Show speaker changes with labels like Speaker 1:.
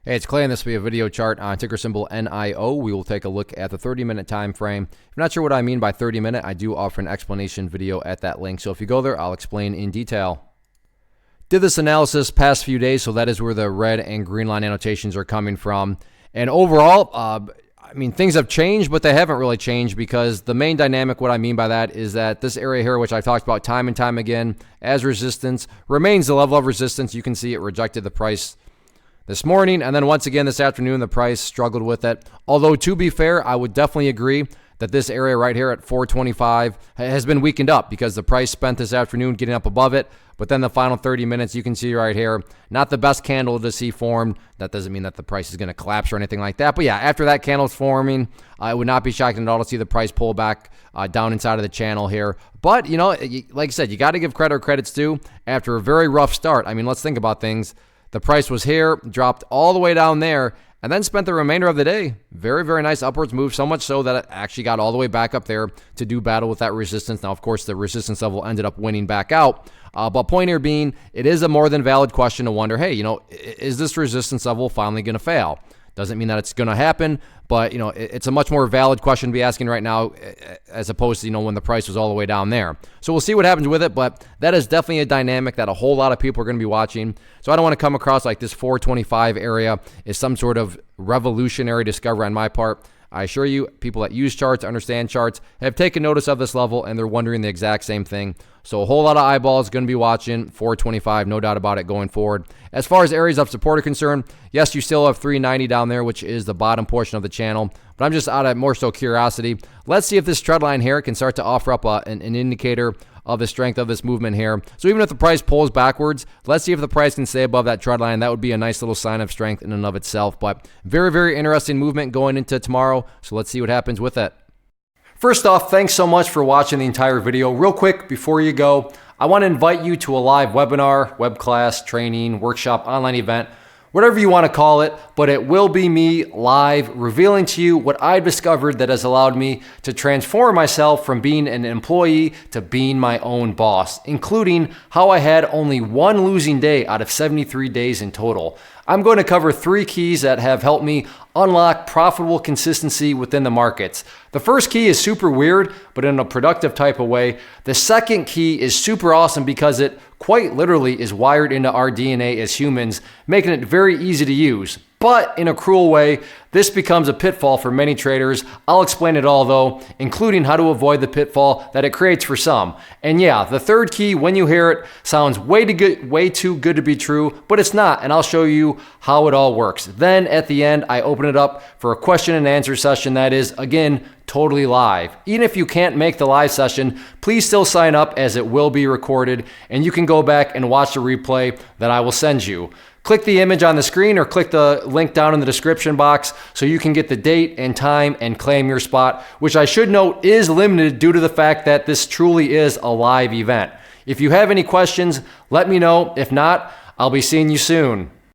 Speaker 1: Hey, it's Clay, and this will be a video chart on ticker symbol NIO. We will take a look at the 30-minute time frame. If you're not sure what I mean by 30-minute, I do offer an explanation video at that link. So if you go there, I'll explain in detail. Did this analysis past few days, so that is where the red and green line annotations are coming from. And overall, things have changed, but they haven't really changed because the main dynamic, what I mean by that, is that this area here, which I've talked about time and time again as resistance, remains the level of resistance. You can see it rejected the price this morning, and then once again this afternoon, the price struggled with it. Although, to be fair, I would definitely agree that this area right here at 425 has been weakened up because the price spent this afternoon getting up above it, but then the final 30 minutes, you can see right here, not the best candle to see formed. That doesn't mean that the price is going to collapse or anything like that, but yeah, after that candle's forming, it would not be shocking at all to see the price pull back down inside of the channel here. But, you know, like I said, you got to give credit where credit's due. After a very rough start, let's think about things. The price was here, dropped all the way down there, and then spent the remainder of the day. Very, very nice upwards move, so much so that it actually got all the way back up there to do battle with that resistance. Now, of course, the resistance level ended up winning back out. But point here being, it is a more than valid question to wonder, hey, is this resistance level finally going to fail? Doesn't mean that it's going to happen, but, it's a much more valid question to be asking right now as opposed to, when the price was all the way down there. So we'll see what happens with it, but that is definitely a dynamic that a whole lot of people are going to be watching. So I don't want to come across like this 425 area is some sort of revolutionary discovery on my part. I assure you, people that use charts, understand charts, have taken notice of this level, and they're wondering the exact same thing. So a whole lot of eyeballs going to be watching 425, no doubt about it, going forward. As far as areas of support are concerned, yes, you still have 390 down there, which is the bottom portion of the channel. But I'm just out of more so curiosity. Let's see if this trend line here can start to offer up an indicator of the strength of this movement here. So even if the price pulls backwards, let's see if the price can stay above that trend line. That would be a nice little sign of strength in and of itself. But very, very interesting movement going into tomorrow. So let's see what happens with it. First off, thanks so much for watching the entire video. Real quick, before you go, I want to invite you to a live webinar, web class, training, workshop, online event, whatever you want to call it, but it will be me live revealing to you what I've discovered that has allowed me to transform myself from being an employee to being my own boss, including how I had only one losing day out of 73 days in total. I'm going to cover 3 keys that have helped me unlock profitable consistency within the markets. The first key is super weird, but in a productive type of way. The second key is super awesome because it quite literally is wired into our DNA as humans, making it very easy to use. But in a cruel way, this becomes a pitfall for many traders. I'll explain it all though, including how to avoid the pitfall that it creates for some. And yeah, the third key, when you hear it, sounds way too good to be true, but it's not, and I'll show you how it all works. Then at the end, I open it up for a question and answer session that is, again, totally live. Even if you can't make the live session, please still sign up as it will be recorded, and you can go back and watch the replay that I will send you. Click the image on the screen or click the link down in the description box so you can get the date and time and claim your spot, which I should note is limited due to the fact that this truly is a live event. If you have any questions, let me know. If not, I'll be seeing you soon.